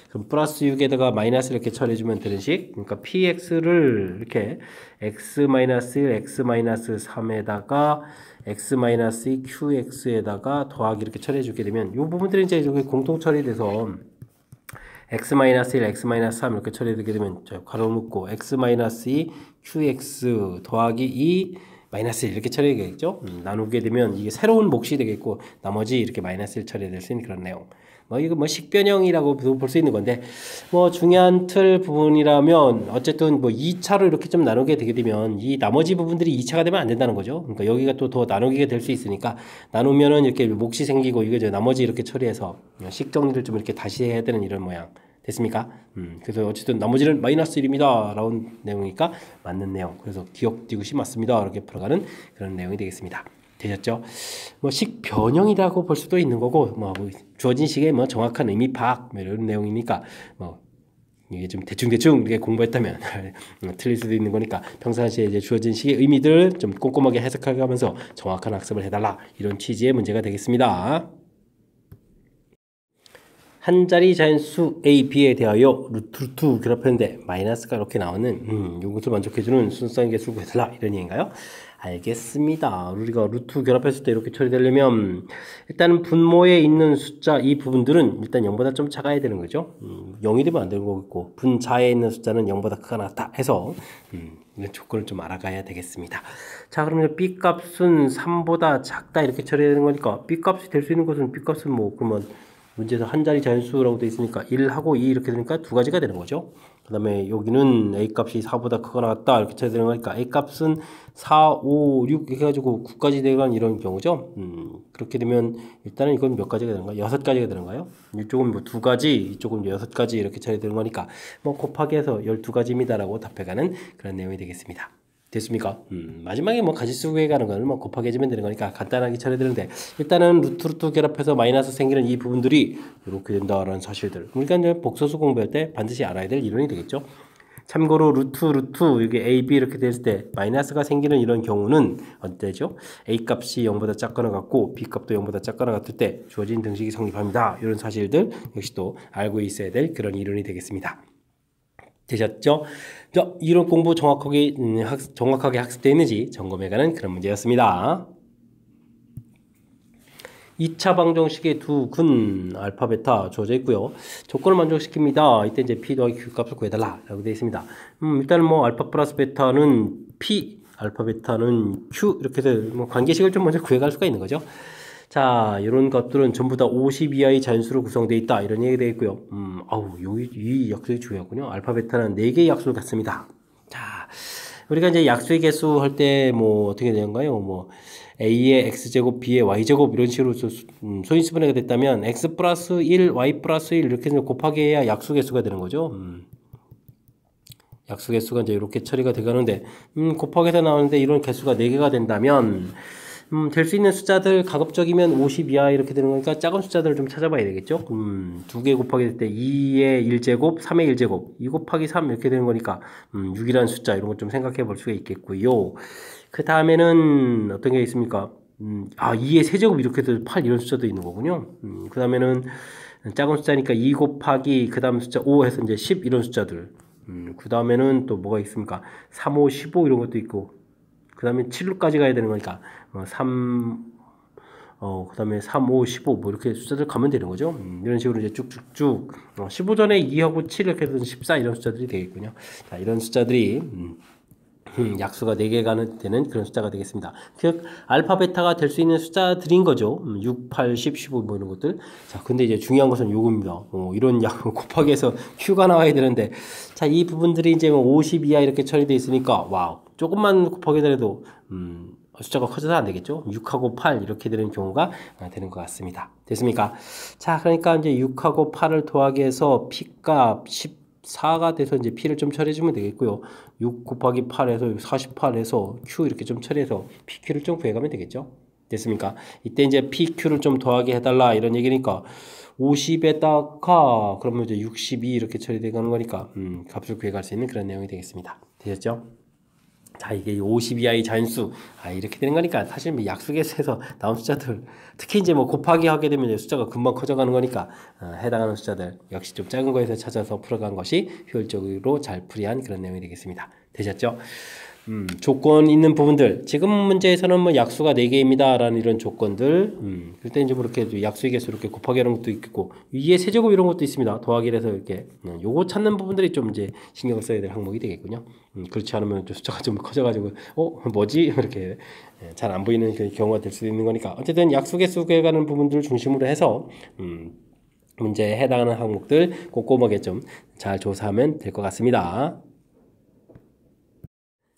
그럼 플러스 6에다가 마이너스 이렇게 처리해주면 되는 식. 그러니까 px를 이렇게 x-1, x-3에다가 x-2 qx에다가 더하기 이렇게 처리해주게 되면 이 부분들이 이제 여기 공통 처리돼서 x-1, x-3 이렇게 처리되게 되면 괄호 묶고 x-2 qx 더하기 2 마이너스 1 이렇게 처리되겠죠. 나누게 되면 이게 새로운 몫이 되겠고 나머지 이렇게 마이너스 1 처리될 수 있는 그런 내용. 이거 식변형이라고 볼 수 있는 건데 중요한 틀 부분이라면 어쨌든 2차로 이렇게 좀 나누게 되게 되면 이 나머지 부분들이 2차가 되면 안 된다는 거죠. 그러니까 여기가 또 더 나누기가 될 수 있으니까 나누면은 이렇게 몫이 생기고 이거 나머지 이렇게 처리해서 식 정리를 좀 이렇게 다시 해야 되는 이런 모양. 됐습니까? 그래서 어쨌든 나머지는 마이너스 1입니다. 라는 내용이니까 맞는 내용. 그래서 기억 디귿이 맞습니다. 이렇게 풀어가는 그런 내용이 되겠습니다. 되셨죠? 식 변형이라고 볼 수도 있는 거고, 주어진 식의 정확한 의미 파악, 이런 내용이니까, 이게 좀 대충 이렇게 공부했다면 틀릴 수도 있는 거니까 평상시에 이제 주어진 식의 의미들 좀 꼼꼼하게 해석하면서 정확한 학습을 해달라. 이런 취지의 문제가 되겠습니다. 한 자리 자연수 A, B에 대하여 루트 2 결합했는데 마이너스가 이렇게 나오는 이것을 만족해주는 순수한 개수를 구해달라 이런 얘기인가요? 알겠습니다. 우리가 루트 결합했을 때 이렇게 처리되려면 일단은 분모에 있는 숫자 이 부분들은 일단 0보다 좀 작아야 되는 거죠. 0이 되면 안 되는 거고 분자에 있는 숫자는 0보다 크거나 같다 해서 이런 조건을 좀 알아가야 되겠습니다. 자, 그러면 B 값은 3보다 작다 이렇게 처리되는 거니까 B 값이 될 수 있는 것은 B 값은 뭐 그러면 문제에서 한 자리 자연수라고 되어 있으니까 1하고 2 이렇게 되니까 두 가지가 되는 거죠. 그 다음에 여기는 A 값이 4보다 크거나 같다 이렇게 쳐야 되는 거니까 A 값은 4, 5, 6 이렇게 해가지고 9까지 되는 이런 경우죠. 그렇게 되면 일단은 이건 몇 가지가 되는가요? 6가지가 되는가요? 이쪽은 뭐 2가지, 이쪽은 6가지 이렇게 쳐야 되는 거니까 뭐 곱하기 해서 12가지입니다 라고 답해가는 그런 내용이 되겠습니다. 됐습니까? 마지막에 뭐 가지수 구해가는 걸 뭐 곱하기 해주면 되는 거니까 간단하게 처리되는데 일단은 루트 결합해서 마이너스 생기는 이 부분들이 이렇게 된다라는 사실들. 그러니까 이제 복소수 공부할 때 반드시 알아야 될 이론이 되겠죠. 참고로 루트 이게 A, B 이렇게 됐을 때 마이너스가 생기는 이런 경우는 어때죠? A 값이 0보다 작거나 같고 B 값도 0보다 작거나 같을 때 주어진 등식이 성립합니다. 이런 사실들 역시 또 알고 있어야 될 그런 이론이 되겠습니다. 되셨죠? 자, 이론 공부 정확하게 학습되어 있는지 점검해가는 그런 문제였습니다. 2차 방정식의 두 근 알파 베타 주어져 있고요. 조건을 만족시킵니다. 이때 이제 p 더하기 q 값을 구해달라 라고 되어 있습니다. 일단은 뭐 알파 플러스 베타는 p, 알파 베타는 q 이렇게 해서 뭐 관계식을 좀 먼저 구해갈 수가 있는 거죠. 자, 이런 것들은 전부 다 50 이하의 자연수로 구성되어 있다 이런 얘기가 되어 있고요. 이 약수의 중요하군요. 알파 베타는 4개의 약수를 갖습니다. 자, 우리가 이제 약수의 개수 할 때 뭐 어떻게 되는가요? 뭐 a의 x제곱, b의 y제곱 이런 식으로 소인수분해가 됐다면 x 플러스 1, y 플러스 1 이렇게 곱하기 해야 약수 개수가 되는 거죠. 약수 개수가 이제 이렇게 처리가 되가는데 곱하기해서 나오는데 이런 개수가 4개가 된다면 될 수 있는 숫자들 가급적이면 50 이하 이렇게 되는 거니까 작은 숫자들을 좀 찾아봐야 되겠죠. 2개 곱하기 될 때 2의 1제곱, 3의 1제곱, 2 곱하기 3 이렇게 되는 거니까 6이라는 숫자 이런 것 좀 생각해 볼 수가 있겠고요. 그 다음에는 어떤 게 있습니까? 2의 세제곱 이렇게 돼서 8 이런 숫자도 있는 거군요. 그 다음에는 작은 숫자니까 2 곱하기 그 다음 숫자 5 해서 이제 10 이런 숫자들. 그 다음에는 또 뭐가 있습니까? 3, 5, 15 이런 것도 있고 그 다음에 7로까지 가야 되는 거니까 3, 그 다음에 3, 5, 15 뭐 이렇게 숫자들 가면 되는 거죠. 이런 식으로 이제 쭉쭉쭉 15 전에 2하고 7 이렇게 해서 14 이런 숫자들이 되겠군요. 자, 이런 숫자들이 약수가 4개가 되는 그런 숫자가 되겠습니다. 즉 알파 베타가 될 수 있는 숫자들인 거죠. 6, 8, 10, 15 뭐 이런 것들. 자, 근데 이제 중요한 것은 요겁니다. 이런 약 곱하기 해서 q가 나와야 되는데 자, 이 부분들이 이제 50 이하 이렇게 처리되어 있으니까 와우. 조금만 곱하기 하더라도 숫자가 커져서 안 되겠죠. 6하고 8 이렇게 되는 경우가 되는 것 같습니다. 됐습니까? 자, 그러니까 이제 6하고 8을 더하기 해서 p값 14가 돼서 이제 p를 좀 처리해주면 되겠고요. 6 곱하기 8에서 48에서 q 이렇게 좀 처리해서 pq를 좀 구해가면 되겠죠. 됐습니까? 이때 이제 pq를 좀 더하게 해달라 이런 얘기니까 50에다가 그러면 이제 62 이렇게 처리되는 거니까 값을 구해갈 수 있는 그런 내용이 되겠습니다. 되셨죠? 자, 이게 50 이하의 자연수 이렇게 되는 거니까 사실 뭐 약수에서 나온 숫자들 특히 이제 뭐 곱하기 하게 되면 이제 숫자가 금방 커져가는 거니까 해당하는 숫자들 역시 좀 작은 거에서 찾아서 풀어간 것이 효율적으로 잘 풀이한 그런 내용이 되겠습니다. 되셨죠? 조건 있는 부분들 지금 문제에서는 뭐 약수가 4개입니다 라는 이런 조건들 그때 이제 뭐 이렇게 약수의 개수 이렇게 곱하기 하는 것도 있고 위에 세제곱 이런 것도 있습니다. 더하기를 해서 이렇게 요거 찾는 부분들이 좀 이제 신경을 써야 될 항목이 되겠군요. 그렇지 않으면 숫자가 좀 커져가지고 뭐지 이렇게 잘 안 보이는 그 경우가 될 수 있는 거니까 어쨌든 약수 개수 구해가는 부분들을 중심으로 해서 문제에 해당하는 항목들 꼼꼼하게 좀 잘 조사하면 될 것 같습니다.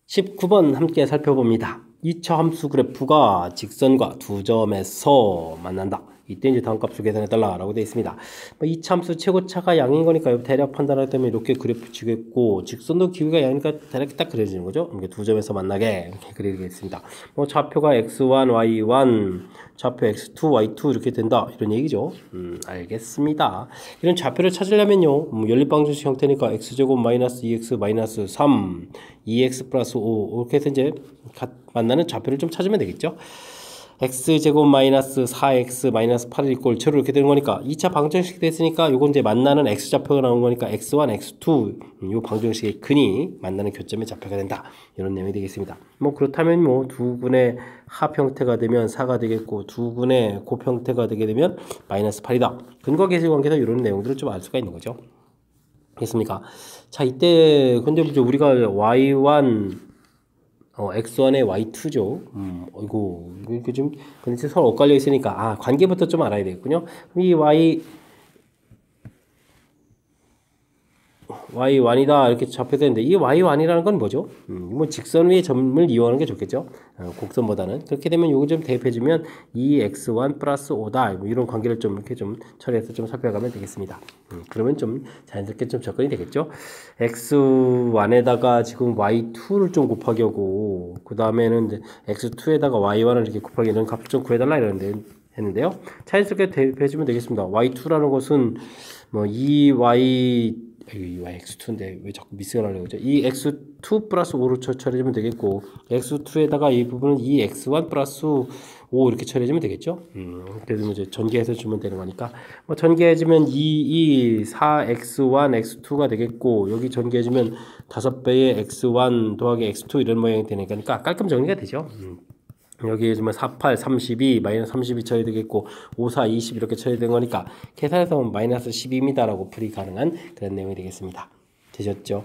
19번 함께 살펴봅니다. 2차 함수 그래프가 직선과 두 점에서 만난다. 이때 이제 다음 값을 계산해달라 라고 되어 있습니다. 2차 함수 최고차가 양인 거니까 대략 판단하기 때문에 이렇게 그래프 치겠고 직선도 기울기가 양이니까 대략 딱 그려지는 거죠. 이렇게 두 점에서 만나게 이렇게 그리겠습니다. 좌표가 x1, y1, 좌표 x2, y2 이렇게 된다 이런 얘기죠. 알겠습니다. 이런 좌표를 찾으려면요 연립방정식 형태니까 x제곱 마이너스 2x 마이너스 3 2x 플러스 5 이렇게 해서 이제 만나는 좌표를 좀 찾으면 되겠죠. x제곱 마이너스 4x 마이너스 8을 이꼴 제로 이렇게 되는 거니까 2차 방정식 됐으니까 요건 이제 만나는 x좌표가 나온 거니까 x1, x2 요 방정식의 근이 만나는 교점의 좌표가 된다. 이런 내용이 되겠습니다. 뭐 그렇다면 뭐 두 군의 합 형태가 되면 4가 되겠고 두 군의 곱 형태가 되게 되면 마이너스 8이다. 근과 계수 관계에서 이런 내용들을 좀 알 수가 있는 거죠. 됐습니까? 자, 이때 근데 우리가 y1 x1에 y2죠. 어이고, 이거 좀, 근데 서로 엇갈려 있으니까, 관계부터 좀 알아야 되겠군요. 그럼 이 y1이다 이렇게 잡혀되는데 이 y1이라는 건 뭐죠? 뭐 직선 위의 점을 이용하는 게 좋겠죠. 곡선보다는 그렇게 되면 요거 좀 대입해주면 2x1 플러스 5다 뭐 이런 관계를 좀 이렇게 좀 처리해서 좀 살펴가면 되겠습니다. 그러면 좀 자연스럽게 좀 접근이 되겠죠. x1에다가 지금 y2를 좀 곱하기 하고 그 다음에는 이제 x2에다가 y1을 이렇게 곱하기 이런 값을 좀 구해달라 이러는데 했는데요. 자연스럽게 대입해주면 되겠습니다. y2라는 것은 뭐 2y x2인데 왜 자꾸 미스가 나려고 그러죠? 이 x2 플러스 5로 처리해주면 되겠고 x2에다가 이 부분은 이 x1 플러스 5 이렇게 처리해주면 되겠죠? 그래서 이제 전개해서 주면 되는 거니까 뭐 전개해주면 4x1 x2가 되겠고 여기 전개해주면 5배의 x1 더하기 x2 이런 모양이 되니까 깔끔 정리가 되죠. 여기에 주면 4, 8, 32, 마이너스 32 처리되겠고 5, 4, 20 이렇게 처리된 거니까 계산해서 보면 마이너스 12입니다 라고 풀이 가능한 그런 내용이 되겠습니다. 되셨죠?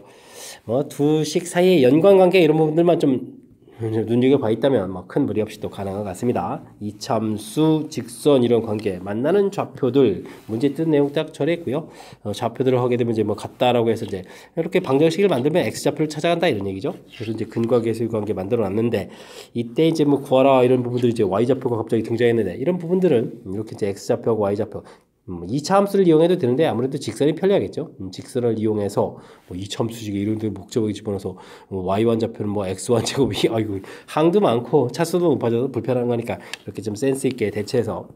뭐 두 식 사이의 연관관계 이런 부분들만 좀 눈여겨봐 있다면 뭐 큰 무리 없이 또 가능한 것 같습니다. 이참수, 직선 이런 관계, 만나는 좌표들 문제 뜬 내용 딱 처리했고요. 좌표들을 하게 되면 이제 뭐 같다라고 해서 이제 이렇게 방정식을 만들면 x 좌표를 찾아간다 이런 얘기죠. 그래서 이제 근과 계수의 관계 만들어 놨는데 이때 이제 뭐 구하라 이런 부분들이 이제 y 좌표가 갑자기 등장했는데 이런 부분들은 이렇게 이제 x 좌표하고 y 좌표 2차 함수를 이용해도 되는데 아무래도 직선이 편리하겠죠. 직선을 이용해서 뭐 2차 함수식에 이런 데 목적을 집어넣어서 y1 좌표는 뭐 x1 제곱이 아이고 항도 많고 차수도 높아져서 불편한 거니까 이렇게 좀 센스 있게 대체해서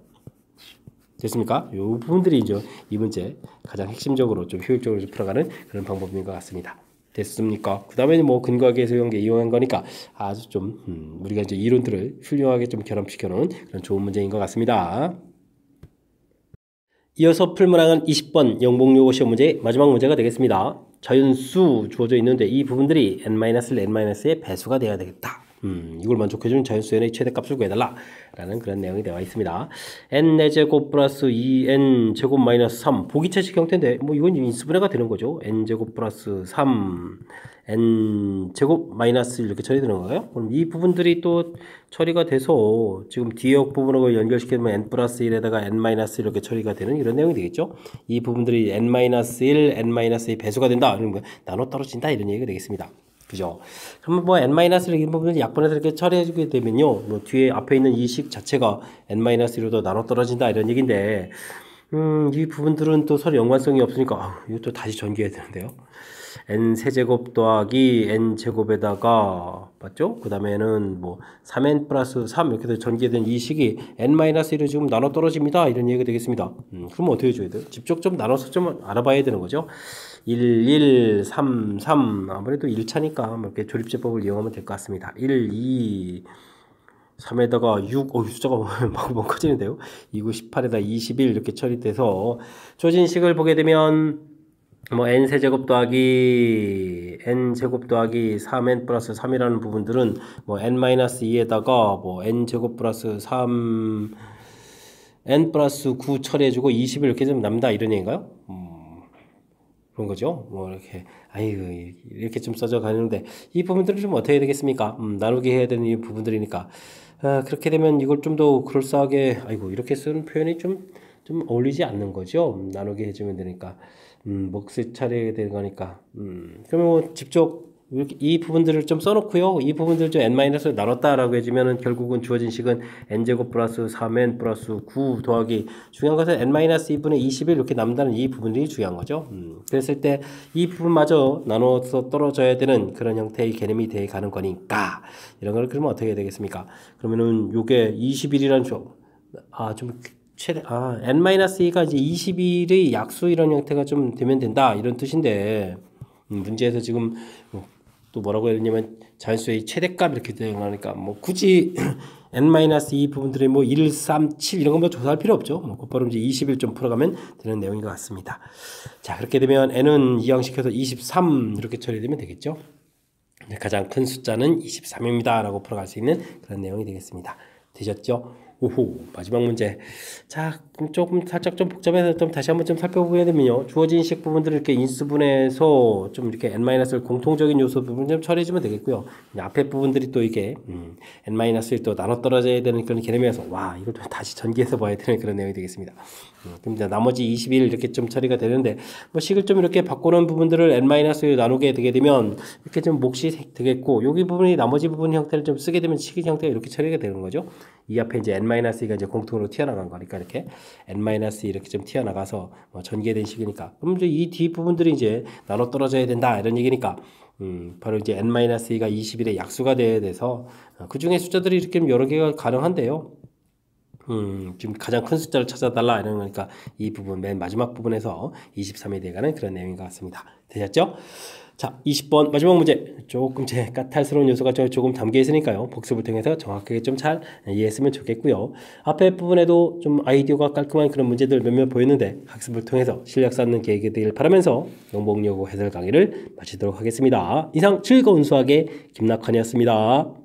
됐습니까? 이 부분들이 이제 이 문제 가장 핵심적으로 좀 효율적으로 좀 풀어가는 그런 방법인 것 같습니다. 됐습니까? 그 다음에 뭐 근과 계수 관계 이용한 거니까 아주 좀 우리가 이제 이론들을 훌륭하게 좀 결합시켜 놓은 그런 좋은 문제인 것 같습니다. 이어서 풀 문항은 20번 영복요거 시험 문제의 마지막 문제가 되겠습니다. 자연수 주어져 있는데 이 부분들이 n-의 배수가 되어야 되겠다. 이걸 만족해주는 자연수의 최대값을 구해달라 라는 그런 내용이 되어 있습니다. n-제곱 플러스 2n-제곱 마이너스 3 보기차식 형태인데 뭐 이건 인수분해가 되는 거죠. n-제곱 플러스 3 n제곱 마이너스 이렇게 처리되는 거예요. 그럼 이 부분들이 또 처리가 돼서 지금 뒤역 부분하고 연결시키면 n 플러스 1에다가 n 마이너스 이렇게 처리가 되는 이런 내용이 되겠죠. 이 부분들이 n 마이너스 1, n 마이너스 2 배수가 된다. 그러면 나눠 떨어진다 이런 얘기가 되겠습니다. 그죠? 그러면 뭐 n 마이너스 이런 부분을 약분해서 이렇게 처리해주게 되면요, 뭐 뒤에 앞에 있는 이 식 자체가 n 마이너스 1로도 나눠 떨어진다 이런 얘기인데, 이 부분들은 또 서로 연관성이 없으니까 이것도 다시 전개해야 되는데요. n 세제곱 더하기 n 제곱에다가 맞죠? 그 다음에는 뭐 3n 플러스 3 이렇게 해서 전개된 이 식이 n 마이너스 1을 지금 나눠 떨어집니다 이런 얘기가 되겠습니다. 그럼 어떻게 해줘야 돼요? 직접 좀 나눠서 좀 알아봐야 되는 거죠. 1, 1, 3, 3 아무래도 1차니까 뭐 이렇게 조립제법을 이용하면 될 것 같습니다. 1, 2 3에다가 6, 숫자가 막 커지는데요. 2, 9, 18에다 21 이렇게 처리돼서 조진식을 보게 되면 뭐 n 세제곱 더하기 n 제곱 더하기 3n 플러스 3이라는 부분들은 뭐 n 마이너스 2에다가 뭐 n 제곱 플러스 3 n 플러스 9 처리해주고 20을 이렇게 좀 남다 이런 얘기인가요? 그런 거죠. 뭐 이렇게 이렇게 좀 써져 가는데 이 부분들은 좀 어떻게 되겠습니까? 나누기 해야 되는 이 부분들이니까 그렇게 되면 이걸 좀 더 그럴싸하게 이렇게 쓰는 표현이 좀 어울리지 않는 거죠. 나누기 해주면 되니까 몫을 차려야 되는 거니까 그러면 뭐 직접 이렇게 이 부분들을 좀 써놓고요. 이 부분들을 좀 n-를 나눴다라고 해주면은 결국은 주어진 식은 n제곱 플러스 3n 플러스 9 더하기 중요한 것은 n-2분의 21 이렇게 남다는 이 부분이 중요한 거죠. 그랬을 때 이 부분마저 나눠서 떨어져야 되는 그런 형태의 개념이 돼 가는 거니까 이런 걸 그러면 어떻게 해야 되겠습니까? 그러면은 요게 21이라는 좀 최대 n-2가 이제 21의 약수 이런 형태가 좀 되면 된다 이런 뜻인데 문제에서 지금 또 뭐라고 했냐면 자연수의 최대값 이렇게 되어가니까 뭐 굳이 n-2 부분들이 뭐 1, 3, 7 이런 거뭐 조사할 필요 없죠. 뭐 곧바로 이제 20일 좀 풀어가면 되는 내용인 것 같습니다. 자, 그렇게 되면 n은 이항시켜서 23 이렇게 처리되면 되겠죠. 가장 큰 숫자는 23입니다 라고 풀어갈 수 있는 그런 내용이 되겠습니다. 되셨죠? 오호, 마지막 문제. 자, 조금 살짝 좀 복잡해서 좀 다시 한번 좀 살펴보게 되면요. 주어진 식 부분들을 이렇게 인수분해해서 좀 이렇게 n-를 공통적인 요소 부분 좀 처리해주면 되겠고요. 앞에 부분들이 또 이게 n-를 또 나눠 떨어져야 되는 그런 개념이어서 와, 이걸 또 다시 전개해서 봐야 되는 그런 내용이 되겠습니다. 그럼 이제 나머지 21 이렇게 좀 처리가 되는데 뭐 식을 좀 이렇게 바꾸는 부분들을 n-로 나누게 되게 되면 이렇게 좀 몫이 되겠고 여기 부분이 나머지 부분 형태를 좀 쓰게 되면 식의 형태가 이렇게 처리가 되는 거죠. 이 앞에 이제 n-가 이제 공통으로 튀어나간 거니까 이렇게 n-2 이렇게 좀 튀어나가서 뭐 전개된 식이니까 그럼 이제 이 뒤 부분들이 이제 나눠 떨어져야 된다 이런 얘기니까 바로 이제 n-2가 20일의 약수가 돼야 돼서 그 중에 숫자들이 이렇게 여러 개가 가능한데요. 지금 가장 큰 숫자를 찾아달라 이런 거니까 이 부분 맨 마지막 부분에서 23에 대해가는 그런 내용인 것 같습니다. 되셨죠? 자, 20번 마지막 문제. 조금 제 까탈스러운 요소가 조금 담겨 있으니까요. 복습을 통해서 정확하게 좀 잘 이해했으면 좋겠고요. 앞에 부분에도 좀 아이디어가 깔끔한 그런 문제들 몇몇 보였는데 학습을 통해서 실력 쌓는 계획이 되길 바라면서 영복여고 해설 강의를 마치도록 하겠습니다. 이상 즐거운 수학의 김낙환이었습니다.